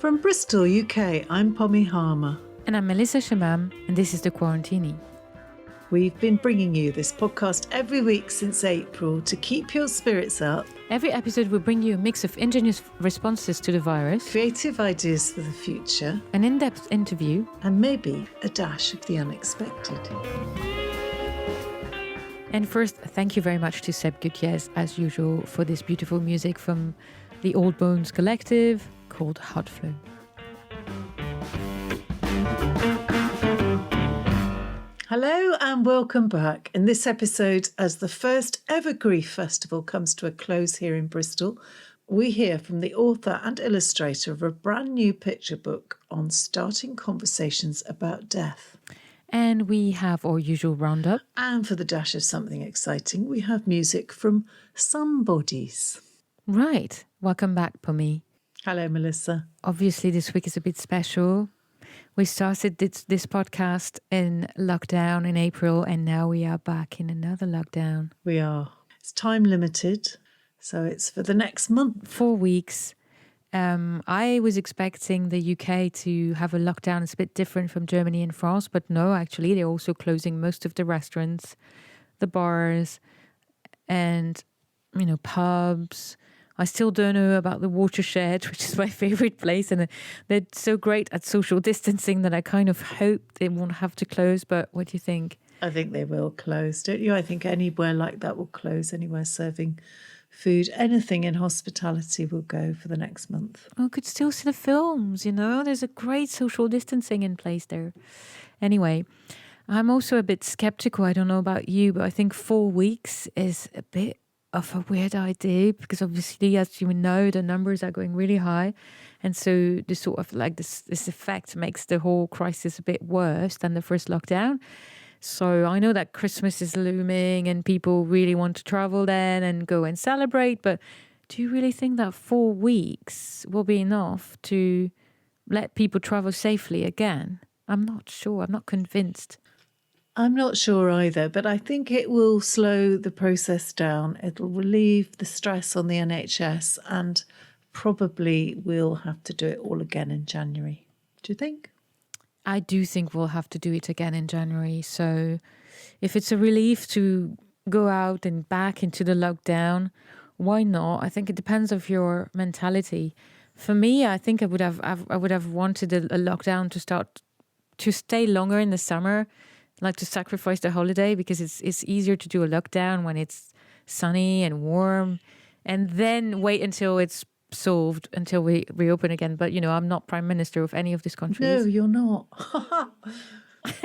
From Bristol, UK, I'm Pommy Harmar. And I'm Melissa Chemam, and this is the Quarantini. We've been bringing you this podcast every week since April to keep your spirits up. Every episode will bring you a mix of ingenious responses to the virus, Creative ideas for the future, an in-depth interview, and maybe a dash of the unexpected. And first, thank you very much to Seb Gutiez, as usual, for this beautiful music from the Old Bones Collective called Hot Flow. Hello and welcome back. In this episode, as the first ever Grief Festival comes to a close here in Bristol, we hear from the author and illustrator of a brand new picture book on starting conversations about death. And we have our usual roundup. And for the dash of something exciting, we have music from Somebodies. Right. Welcome back, Pommy. Hello, Melissa. Obviously, this week is a bit special. We started this podcast in lockdown in April, and now we are back in another lockdown. We are. It's time limited, so it's for the next month. 4 weeks. I was expecting the UK to have a lockdown. It's a bit different from Germany and France, but no, actually, they're also closing most of the restaurants, the bars, and, pubs. I still don't know about the Watershed, which is my favorite place. And they're so great at social distancing that I kind of hope they won't have to close. But what do you think? I think they will close, don't you? I think anywhere like that will close, anywhere serving food. Anything in hospitality will go for the next month. I could still see the films, There's a great social distancing in place there. Anyway, I'm also a bit skeptical. I don't know about you, but I think 4 weeks is a bit of a weird idea because obviously, as you know, the numbers are going really high, and so the sort of like this effect makes the whole crisis a bit worse than the first lockdown. So I know that Christmas is looming and people really want to travel then and go and celebrate, but do you really think that 4 weeks will be enough to let people travel safely again? I'm not sure. I'm not convinced. I'm not sure either, but I think it will slow the process down. It'll relieve the stress on the NHS, and probably we'll have to do it all again in January. Do you think? I do think we'll have to do it again in January. So if it's a relief to go out and back into the lockdown, why not? I think it depends on your mentality. For me, I think I would have wanted a lockdown to stay longer in the summer, like to sacrifice the holiday, because it's easier to do a lockdown when it's sunny and warm, and then wait until it's solved, until we reopen again. But, I'm not prime minister of any of these countries. No, you're not.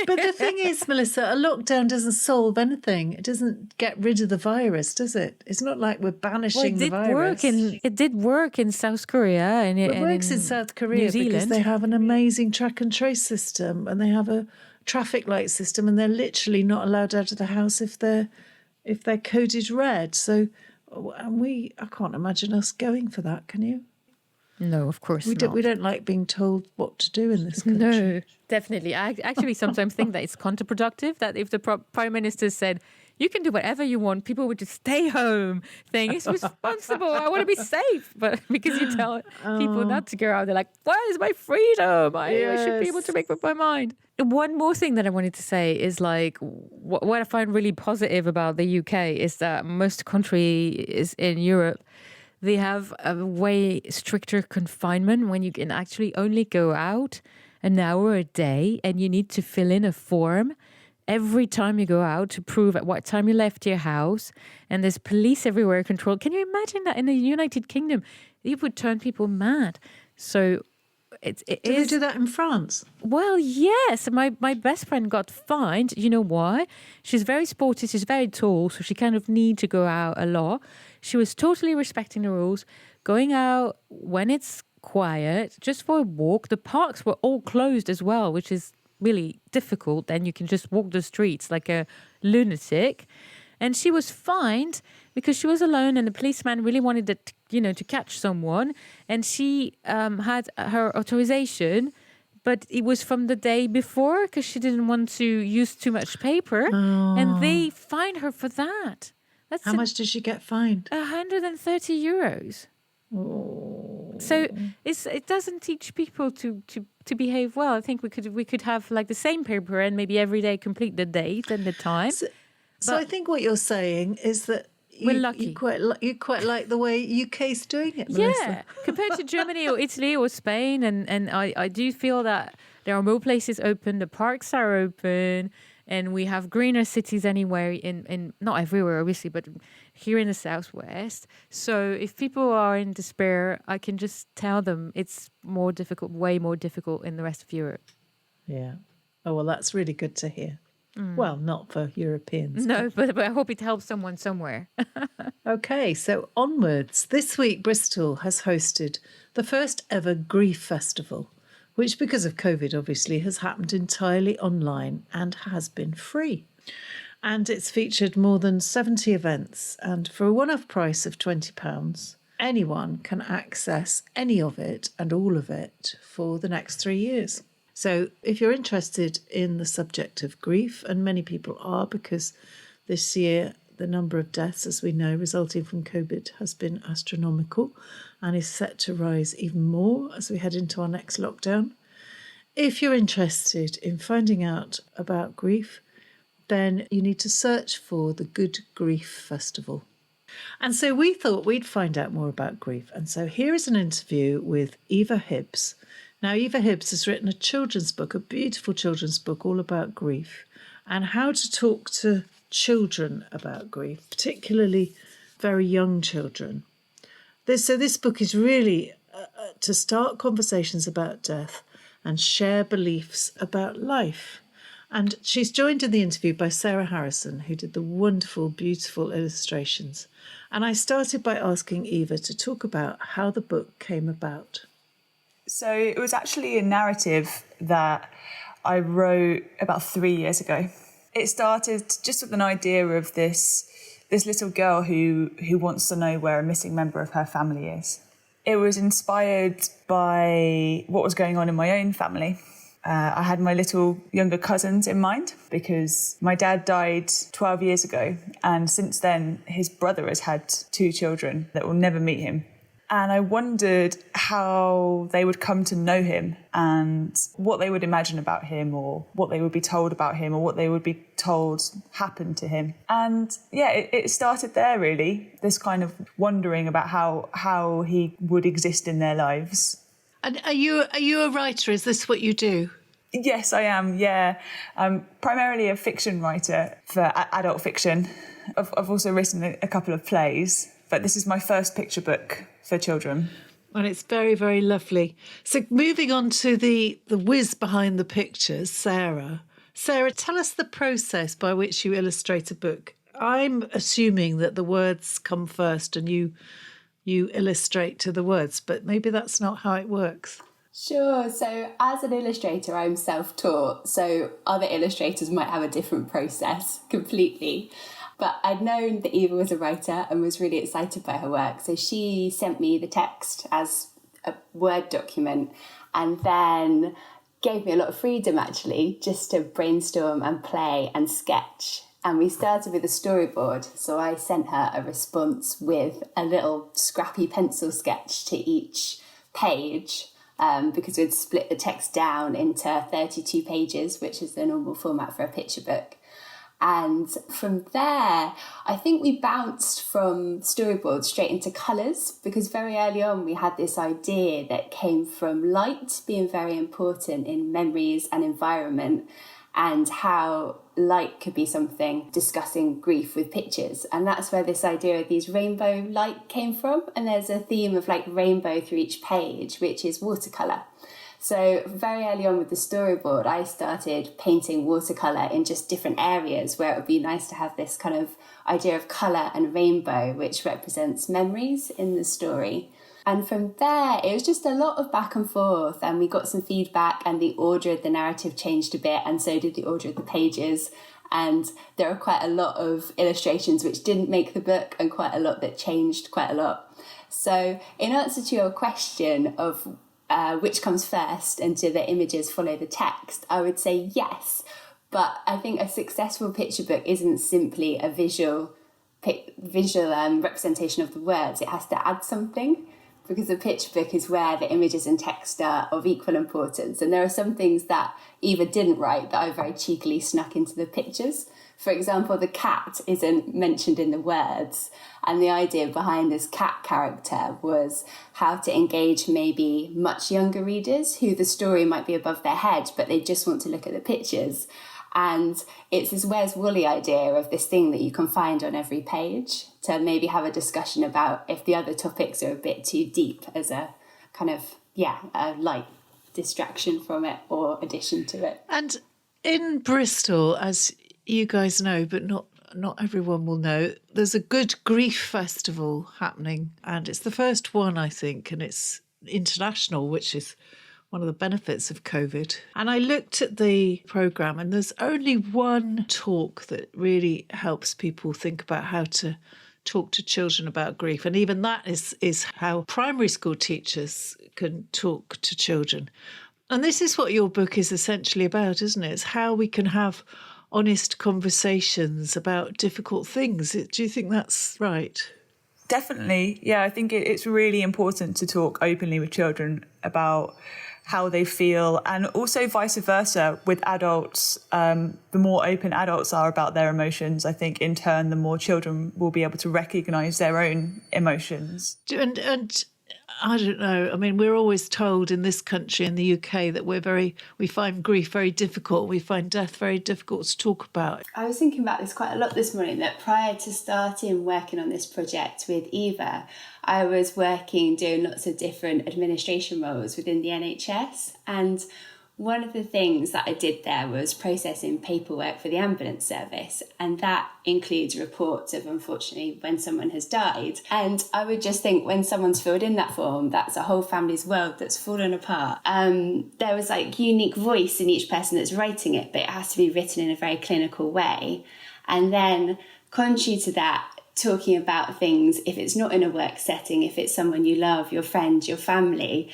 But the thing is, Melissa, a lockdown doesn't solve anything. It doesn't get rid of the virus, does it? It's not like we're banishing the virus. It did work in South Korea. And it works in South Korea because they have an amazing track and trace system, and they have a traffic light system, and they're literally not allowed out of the house if they're coded red. So I can't imagine us going for that, can you? No, of course not. We don't like being told what to do in this country. No, definitely. I actually sometimes think that it's counterproductive, that if the Prime Minister said, you can do whatever you want, people would just stay home, think it's responsible, I want to be safe. But because you tell people not to go out, they're like, where is my freedom? I should be able to make up my mind. One more thing that I wanted to say is like, what I find really positive about the UK is that most countries in Europe, they have a way stricter confinement when you can actually only go out an hour a day, and you need to fill in a form every time you go out to prove at what time you left your house. And there's police everywhere controlled. Can you imagine that in the United Kingdom? It would turn people mad. So do they do that in France? Well, yes. My best friend got fined. You know why? She's very sporty. She's very tall, so she kind of need to go out a lot. She was totally respecting the rules, going out when it's quiet, just for a walk. The parks were all closed as well, which is really difficult. Then you can just walk the streets like a lunatic. And she was fined because she was alone, and the policeman really wanted to catch someone. And she had her authorization, but it was from the day before because she didn't want to use too much paper. Oh. And they fined her for that. How much did she get fined? 130 euros. Oh. So it doesn't teach people to behave well. I think we could have like the same paper and maybe every day complete the date and the time. So I think what you're saying is that we're lucky. You quite like the way UK's doing it, Melissa. Yeah, compared to Germany or Italy or Spain, and I do feel that there are more places open, the parks are open, and we have greener cities anywhere in not everywhere obviously, but here in the southwest. So if people are in despair, I can just tell them it's more difficult, way more difficult in the rest of Europe. Yeah. Oh, well, that's really good to hear. Well, not for Europeans. No, but I hope it helps someone somewhere. Okay, so onwards. This week, Bristol has hosted the first ever Grief Festival, which, because of COVID, obviously, has happened entirely online and has been free. And it's featured more than 70 events. And for a one-off price of £20, anyone can access any of it and all of it for the next 3 years. So if you're interested in the subject of grief, and many people are, because this year the number of deaths, as we know, resulting from COVID has been astronomical and is set to rise even more as we head into our next lockdown. If you're interested in finding out about grief, then you need to search for the Good Grief Festival. And so we thought we'd find out more about grief. And so here is an interview with Eva Hibbs. Now, Eva Hibbs has written a children's book, a beautiful children's book all about grief and how to talk to children about grief, particularly very young children. This book is really to start conversations about death and share beliefs about life. And she's joined in the interview by Sarah Harrison, who did the wonderful, beautiful illustrations. And I started by asking Eva to talk about how the book came about. So it was actually a narrative that I wrote about 3 years ago. It started just with an idea of this little girl who wants to know where a missing member of her family is. It was inspired by what was going on in my own family. I had my little younger cousins in mind because my dad died 12 years ago, and since then his brother has had 2 children that will never meet him. And I wondered how they would come to know him and what they would imagine about him, or what they would be told about him, or what they would be told happened to him. And yeah, it started there really, this kind of wondering about how he would exist in their lives. And are you a writer? Is this what you do? Yes, I am, yeah. I'm primarily a fiction writer for adult fiction. I've also written a couple of plays, but this is my first picture book for children. Well, it's very, very lovely. So moving on to the whiz behind the pictures, Sarah. Sarah, tell us the process by which you illustrate a book. I'm assuming that the words come first and you illustrate to the words, but maybe that's not how it works. Sure. So as an illustrator, I'm self-taught. So other illustrators might have a different process completely. But I'd known that Eva was a writer and was really excited by her work. So she sent me the text as a Word document and then gave me a lot of freedom, actually, just to brainstorm and play and sketch. And we started with a storyboard. So I sent her a response with a little scrappy pencil sketch to each page, because we'd split the text down into 32 pages, which is the normal format for a picture book. And from there, I think we bounced from storyboard straight into colours, because very early on we had this idea that came from light being very important in memories and environment, and how light could be something discussing grief with pictures. And that's where this idea of these rainbow light came from. And there's a theme of like rainbow through each page, which is watercolour. So very early on with the storyboard, I started painting watercolour in just different areas where it would be nice to have this kind of idea of colour and rainbow, which represents memories in the story. And from there, it was just a lot of back and forth, and we got some feedback, and the order of the narrative changed a bit, and so did the order of the pages. And there are quite a lot of illustrations which didn't make the book, and quite a lot that changed quite a lot. So in answer to your question of which comes first and do the images follow the text, I would say yes. But I think a successful picture book isn't simply a visual representation of the words. It has to add something. because a picture book is where the images and text are of equal importance. And there are some things that Eva didn't write that I very cheekily snuck into the pictures. For example, the cat isn't mentioned in the words. And the idea behind this cat character was how to engage maybe much younger readers who the story might be above their head, but they just want to look at the pictures. And it's this Where's Wally idea of this thing that you can find on every page to maybe have a discussion about if the other topics are a bit too deep as a kind of, a light distraction from it or addition to it. And in Bristol, as you guys know, but not everyone will know, there's a Good Grief Festival happening, and it's the first one, I think, and it's international, which is one of the benefits of COVID. And I looked at the programme, and there's only one talk that really helps people think about how to talk to children about grief. And even that is how primary school teachers can talk to children. And this is what your book is essentially about, isn't it? It's how we can have honest conversations about difficult things. Do you think that's right? Definitely. Yeah, I think it's really important to talk openly with children about how they feel, and also vice versa with adults. The more open adults are about their emotions, I think in turn, the more children will be able to recognise their own emotions. And I don't know. I mean, we're always told in this country, in the UK, that we find grief very difficult. We find death very difficult to talk about. I was thinking about this quite a lot this morning, that prior to starting working on this project with Eva, I was doing lots of different administration roles within the NHS. And one of the things that I did there was processing paperwork for the ambulance service. And that includes reports of, unfortunately, when someone has died. And I would just think when someone's filled in that form, that's a whole family's world that's fallen apart. There was unique voice in each person that's writing it, but it has to be written in a very clinical way. And then contrary to that, talking about things, if it's not in a work setting, if it's someone you love, your friend, your family,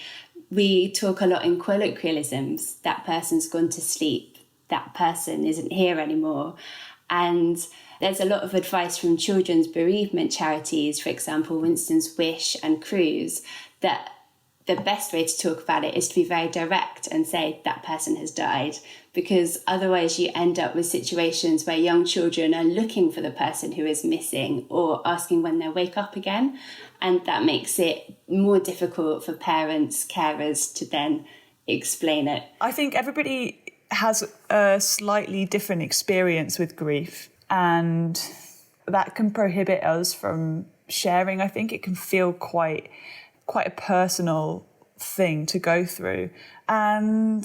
we talk a lot in colloquialisms. That person's gone to sleep. That person isn't here anymore. And there's a lot of advice from children's bereavement charities, for example, Winston's Wish and Cruise, that the best way to talk about it is to be very direct and say that person has died, because otherwise you end up with situations where young children are looking for the person who is missing or asking when they'll wake up again. And that makes it more difficult for parents, carers to then explain it. I think everybody has a slightly different experience with grief, and that can prohibit us from sharing. I think it can feel quite a personal thing to go through. And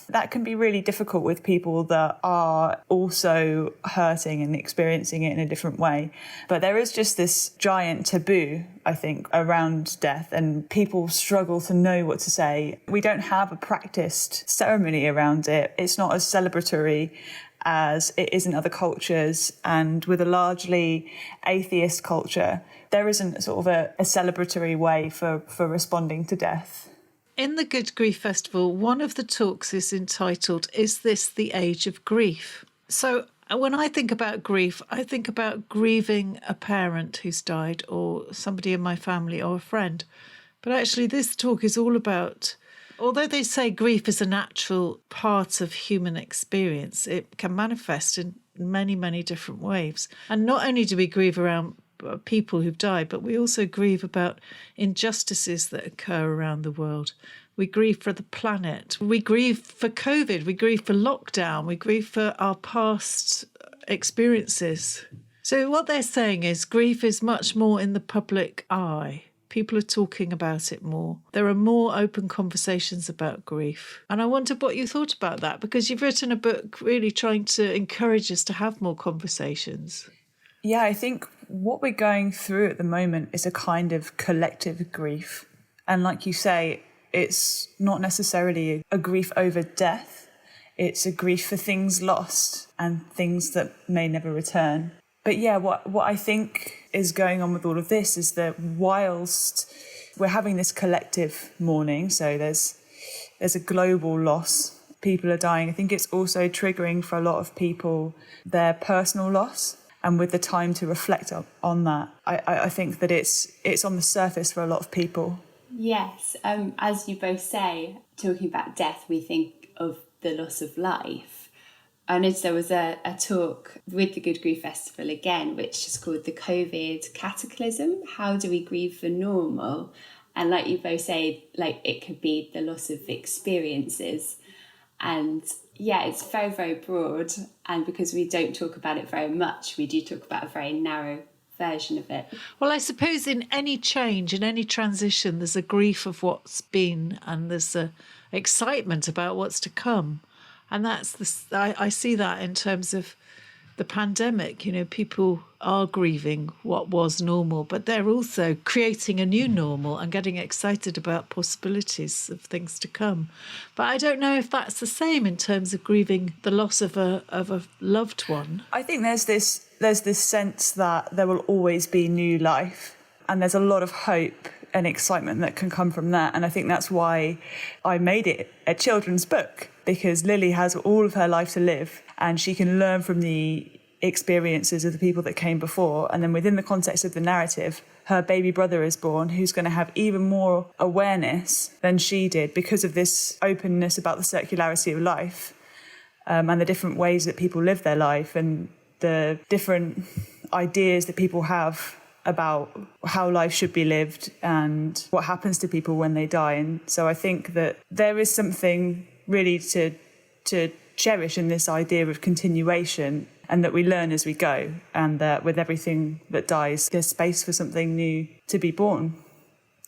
that can be really difficult with people that are also hurting and experiencing it in a different way. But there is just this giant taboo, I think, around death, and people struggle to know what to say. We don't have a practiced ceremony around it. It's not as celebratory as it is in other cultures. And with a largely atheist culture, there isn't sort of a celebratory way for responding to death. In the Good Grief Festival, one of the talks is entitled, Is This the Age of Grief? So when I think about grief, I think about grieving a parent who's died or somebody in my family or a friend. But actually this talk is all about, although they say grief is a natural part of human experience, it can manifest in many, many different ways. And not only do we grieve around people who've died, but we also grieve about injustices that occur around the world. We grieve for the planet. We grieve for COVID. We grieve for lockdown. We grieve for our past experiences. So what they're saying is grief is much more in the public eye. People are talking about it more. There are more open conversations about grief. And I wondered what you thought about that, because you've written a book really trying to encourage us to have more conversations. Yeah, I think what we're going through at the moment is a kind of collective grief. And like you say, it's not necessarily a grief over death. It's a grief for things lost and things that may never return. But yeah, what I think is going on with all of this is that whilst we're having this collective mourning, so there's a global loss, people are dying, I think it's also triggering for a lot of people their personal loss. And with the time to reflect on that, I think that it's on the surface for a lot of people. Yes, as you both say, talking about death, we think of the loss of life. I noticed there was a talk with the Good Grief Festival again, which is called the COVID Cataclysm. How do we grieve the normal? And like you both say, like it could be the loss of experiences. And yeah, it's very, very broad. And because we don't talk about it very much, we do talk about a very narrow version of it. Well, I suppose in any change, in any transition, there's a grief of what's been and there's a excitement about what's to come. And I see that in terms of the pandemic. You know, people are grieving what was normal, but they're also creating a new normal and getting excited about possibilities of things to come. But I don't know if that's the same in terms of grieving the loss of a loved one. I think there's this sense that there will always be new life, and there's a lot of hope and excitement that can come from that. And I think that's why I made it a children's book, because Lily has all of her life to live and she can learn from the experiences of the people that came before. And then within the context of the narrative, her baby brother is born, who's going to have even more awareness than she did because of this openness about the circularity of life, and the different ways that people live their life and the different ideas that people have about how life should be lived and what happens to people when they die. And so I think that there is something really to cherish in this idea of continuation, and that we learn as we go, and that with everything that dies, there's space for something new to be born.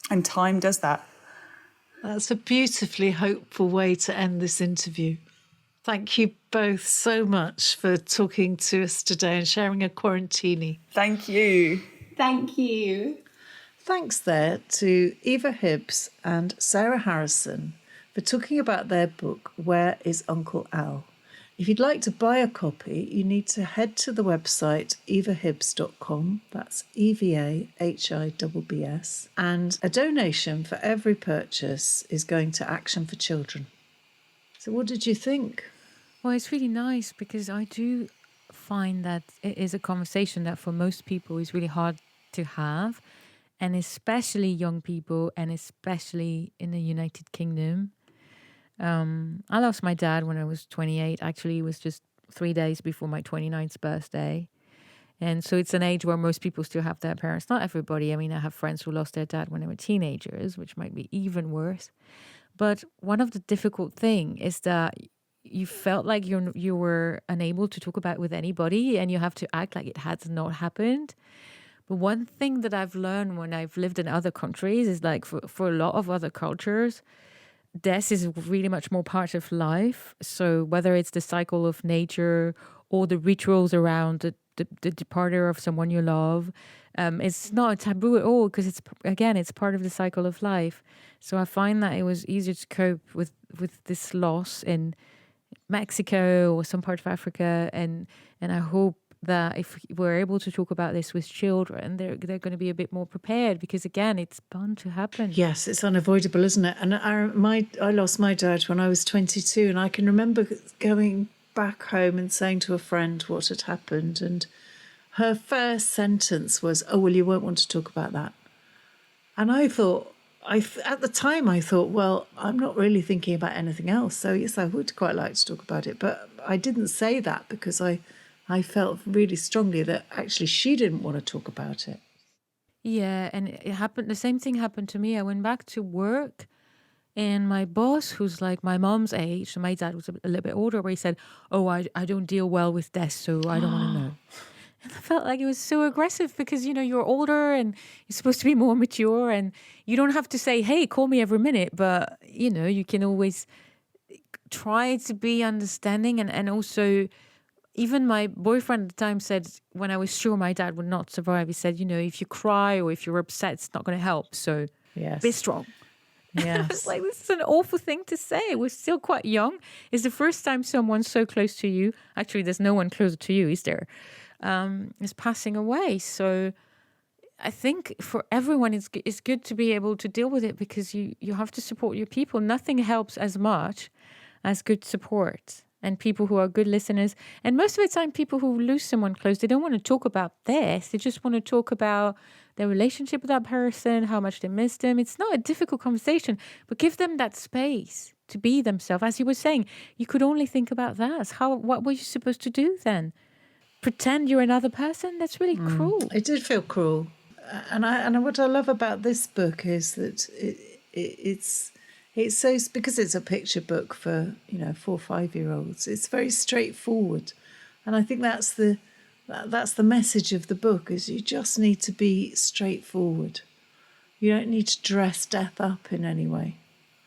And time does that. That's a beautifully hopeful way to end this interview. Thank you both so much for talking to us today and sharing a Quarantini. Thank you. Thank you. Thanks there to Eva Hibbs and Sarah Harrison for talking about their book, Where is Uncle Al? If you'd like to buy a copy, you need to head to the website evahibbs.com, that's EVAHIBBS, and a donation for every purchase is going to Action for Children. So what did you think? Well, it's really nice because I do find that it is a conversation that for most people is really hard to have, and especially young people, and especially in the United Kingdom. I lost my dad when I was 28. Actually, it was just 3 days before my 29th birthday. And so it's an age where most people still have their parents. Not everybody. I mean, I have friends who lost their dad when they were teenagers, which might be even worse. But one of the difficult thing is that you felt like you were unable to talk about it with anybody, and you have to act like it has not happened. But one thing that I've learned when I've lived in other countries is like for a lot of other cultures, death is really much more part of life. So whether it's the cycle of nature or the rituals around the departure of someone you love, it's not a taboo at all, because it's part of the cycle of life. So I find that it was easier to cope with this loss in Mexico or some part of Africa, and I hope that if we're able to talk about this with children, they're going to be a bit more prepared, because again, it's bound to happen. Yes, it's unavoidable, isn't it? And I lost my dad when I was 22, and I can remember going back home and saying to a friend what had happened, and her first sentence was, "Oh, well, you won't want to talk about that." And I thought, at the time, I thought, well, I'm not really thinking about anything else, so yes, I would quite like to talk about it, but I didn't say that because I felt really strongly that actually she didn't want to talk about it. Yeah, and it happened. The same thing happened to me. I went back to work, and my boss, who's like my mom's age, so my dad was a little bit older, where he said, "Oh, I don't deal well with death, so I don't want to know." And I felt like it was so aggressive, because, you're older and you're supposed to be more mature, and you don't have to say, "Hey, call me every minute," but, you can always try to be understanding. And also, even my boyfriend at the time said, when I was sure my dad would not survive, he said, if you cry or if you're upset, it's not going to help. So be strong. Yes. It's like, this is an awful thing to say. We're still quite young. It's the first time someone so close to you, actually, there's no one closer to you, is there, is passing away. So I think for everyone, it's good to be able to deal with it, because you have to support your people. Nothing helps as much as good support and people who are good listeners. And most of the time, people who lose someone close, they don't want to talk about this. They just want to talk about their relationship with that person, how much they miss them. It's not a difficult conversation, but give them that space to be themselves. As you were saying, you could only think about that. What were you supposed to do then? Pretend you're another person? That's really cruel. It did feel cruel. And what I love about this book is that it's so, because it's a picture book for 4 or 5 year olds. It's very straightforward, and I think that's the message of the book: is you just need to be straightforward. You don't need to dress death up in any way.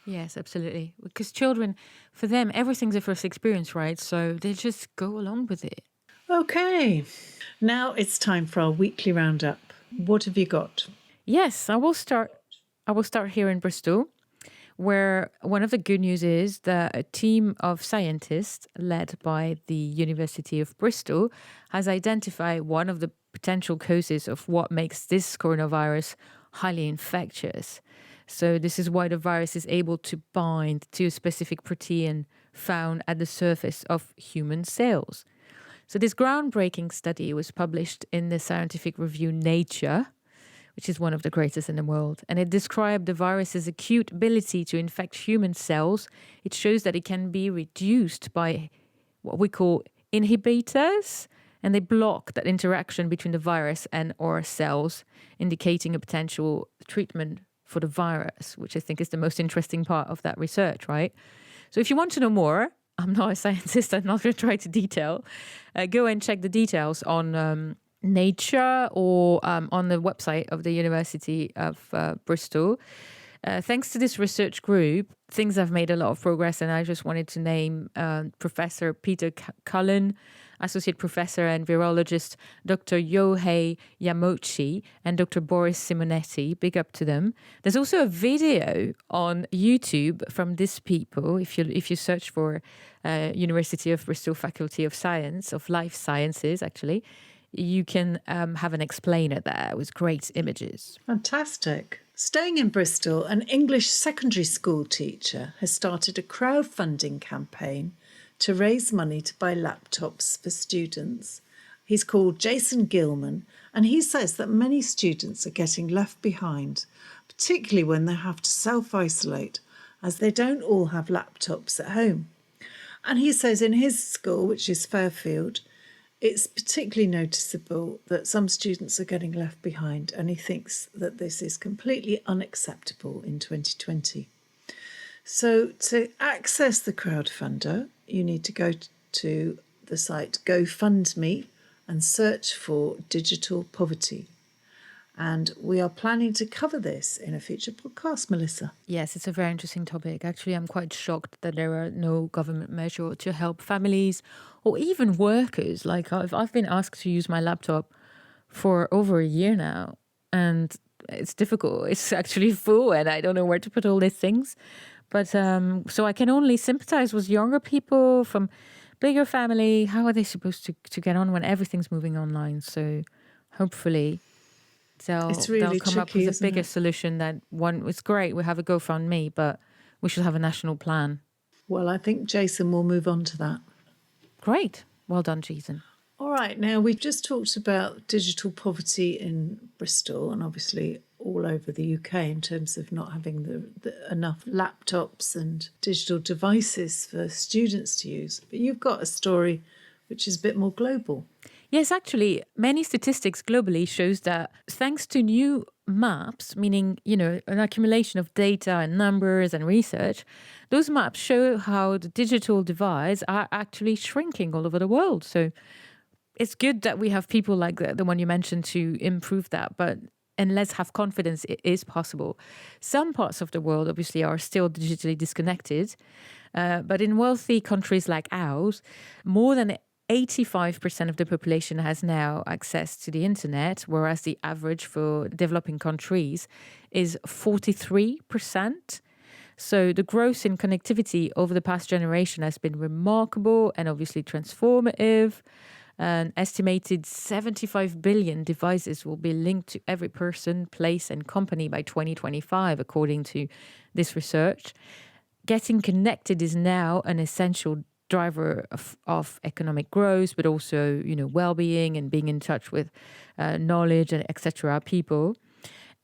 Yes, absolutely. Because children, for them, everything's a first experience, right? So they just go along with it. Okay, now it's time for our weekly roundup. What have you got? Yes, I will start here in Bristol, where one of the good news is that a team of scientists led by the University of Bristol has identified one of the potential causes of what makes this coronavirus highly infectious. So this is why the virus is able to bind to a specific protein found at the surface of human cells. So this groundbreaking study was published in the scientific review Nature, which is one of the greatest in the world. And it described the virus's acute ability to infect human cells. It shows that it can be reduced by what we call inhibitors, and they block that interaction between the virus and our cells, indicating a potential treatment for the virus, which I think is the most interesting part of that research, right? So if you want to know more, I'm not a scientist, I'm not going to try to detail. Go and check the details on Nature or on the website of the University of Bristol. Thanks to this research group, things have made a lot of progress, and I just wanted to name Professor Peter Cullen, Associate Professor and Virologist Dr. Yohei Yamochi, and Dr. Boris Simonetti. Big up to them. There's also a video on YouTube from these people. If you search for University of Bristol Faculty of Science, of Life Sciences, actually, you can have an explainer there with great images. Fantastic. Staying in Bristol, an English secondary school teacher has started a crowdfunding campaign to raise money to buy laptops for students. He's called Jason Gilman, and he says that many students are getting left behind, particularly when they have to self-isolate, as they don't all have laptops at home. And he says in his school, which is Fairfield, it's particularly noticeable that some students are getting left behind, and he thinks that this is completely unacceptable in 2020. So to access the crowdfunder, you need to go to the site GoFundMe and search for digital poverty. And we are planning to cover this in a future podcast, Melissa. Yes, it's a very interesting topic. Actually, I'm quite shocked that there are no government measures to help families or even workers. Like I've been asked to use my laptop for over a year now, and it's difficult. It's actually full, and I don't know where to put all these things. But so I can only sympathize with younger people from bigger family. How are they supposed to get on when everything's moving online? So hopefully they'll come up with a bigger solution. That one, it's great. We have a GoFundMe, but we should have a national plan. Well, I think Jason will move on to that. Great. Well done, Jason. All right. Now, we've just talked about digital poverty in Bristol and obviously all over the UK in terms of not having enough laptops and digital devices for students to use. But you've got a story which is a bit more global. Yes, actually, many statistics globally shows that thanks to new maps, meaning, an accumulation of data and numbers and research, those maps show how the digital divides are actually shrinking all over the world. So it's good that we have people like the one you mentioned to improve that, and let's have confidence it is possible. Some parts of the world obviously are still digitally disconnected, but in wealthy countries like ours, more than 85% of the population has now access to the internet, whereas the average for developing countries is 43%. So the growth in connectivity over the past generation has been remarkable and obviously transformative. An estimated 75 billion devices will be linked to every person, place, and company by 2025, according to this research. Getting connected is now an essential driver of economic growth, but also, well-being and being in touch with knowledge and etc. people.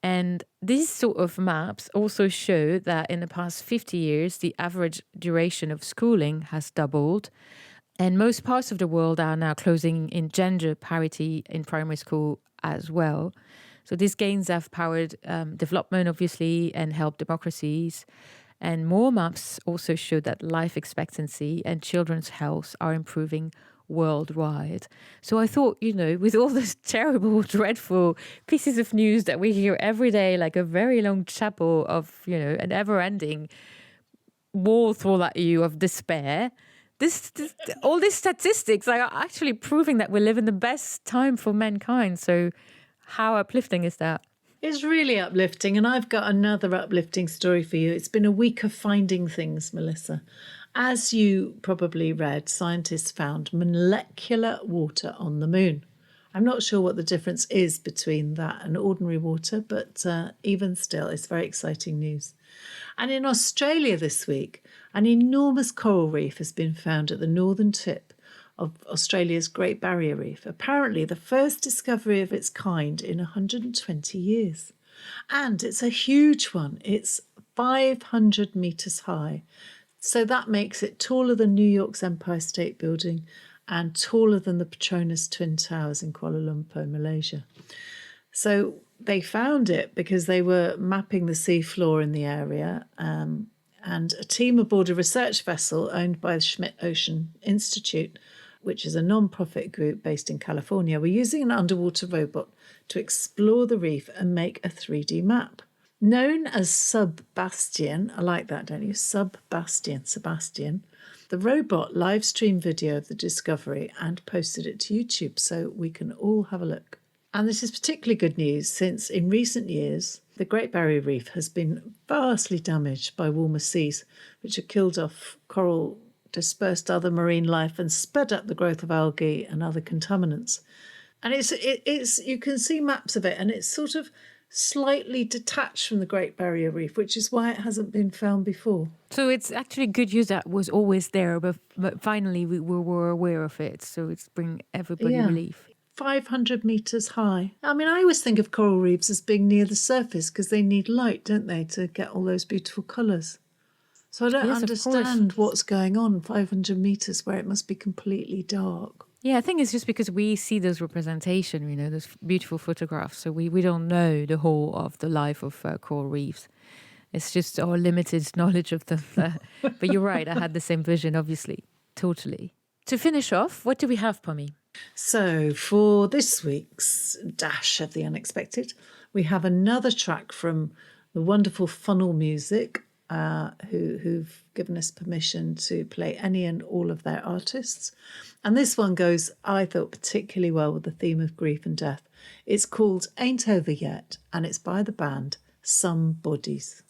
And these sort of maps also show that in the past 50 years, the average duration of schooling has doubled. And most parts of the world are now closing in gender parity in primary school as well. So these gains have powered development, obviously, and helped democracies. And more maps also show that life expectancy and children's health are improving worldwide. So I thought, with all this terrible, dreadful pieces of news that we hear every day, like a very long chapel of, an ever-ending wall thrown at you of despair, all these statistics are actually proving that we live in the best time for mankind. So how uplifting is that? It's really uplifting, and I've got another uplifting story for you. It's been a week of finding things, Melissa. As you probably read, scientists found molecular water on the moon. I'm not sure what the difference is between that and ordinary water, but even still, it's very exciting news. And in Australia this week, an enormous coral reef has been found at the northern tip of Australia's Great Barrier Reef, apparently the first discovery of its kind in 120 years. And it's a huge one. It's 500 metres high. So that makes it taller than New York's Empire State Building and taller than the Petronas Twin Towers in Kuala Lumpur, Malaysia. So they found it because they were mapping the seafloor in the area, and a team aboard a research vessel owned by the Schmidt Ocean Institute, which is a non-profit group based in California, were using an underwater robot to explore the reef and make a 3D map. Known as Sebastian, I like that, don't you? Sebastian. The robot live streamed video of the discovery and posted it to YouTube so we can all have a look. And this is particularly good news since in recent years, the Great Barrier Reef has been vastly damaged by warmer seas, which have killed off coral, dispersed other marine life and sped up the growth of algae and other contaminants. And it's you can see maps of it, and it's sort of slightly detached from the Great Barrier Reef, which is why it hasn't been found before. So it's actually good news that was always there, but finally we were aware of it. So it's bringing everybody relief. 500 metres high. I mean, I always think of coral reefs as being near the surface because they need light, don't they, to get all those beautiful colours. So I don't understand what's going on 500 metres where it must be completely dark. Yeah, I think it's just because we see those representation, those beautiful photographs. So we don't know the whole of the life of coral reefs. It's just our limited knowledge of them. But you're right, I had the same vision, obviously. Totally. To finish off, what do we have, Pommy? So for this week's Dash of the Unexpected, we have another track from the wonderful Funnel Music, who've given us permission to play any and all of their artists. And this one goes, I thought, particularly well with the theme of grief and death. It's called Ain't Over Yet, and it's by the band Some Bodies.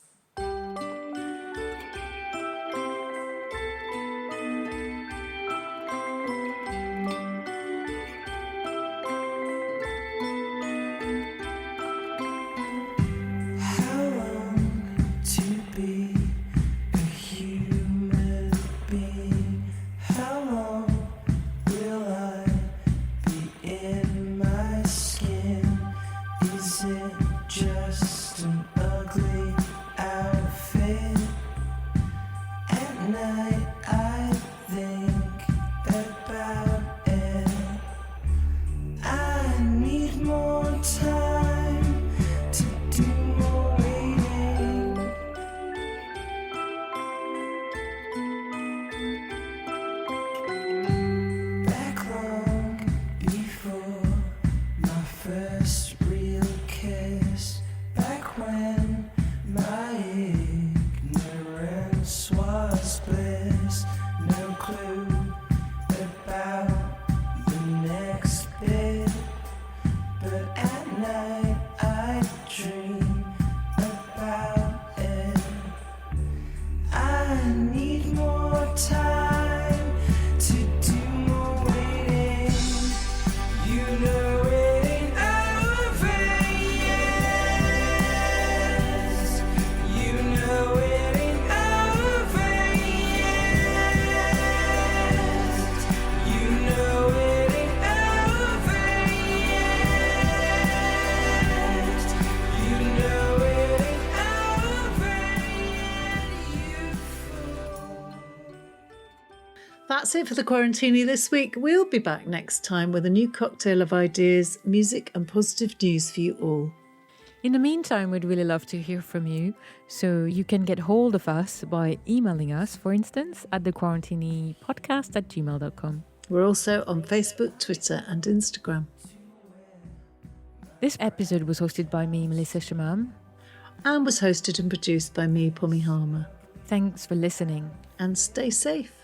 That's it for the Quarantini this week. We'll be back next time with a new cocktail of ideas, music and positive news for you all. In the meantime, we'd really love to hear from you. So you can get hold of us by emailing us, for instance, at thequarantinipodcast@gmail.com. We're also on Facebook, Twitter and Instagram. This episode was hosted by me, Melissa Chemam. And was hosted and produced by me, Pommy Harmar. Thanks for listening. And stay safe.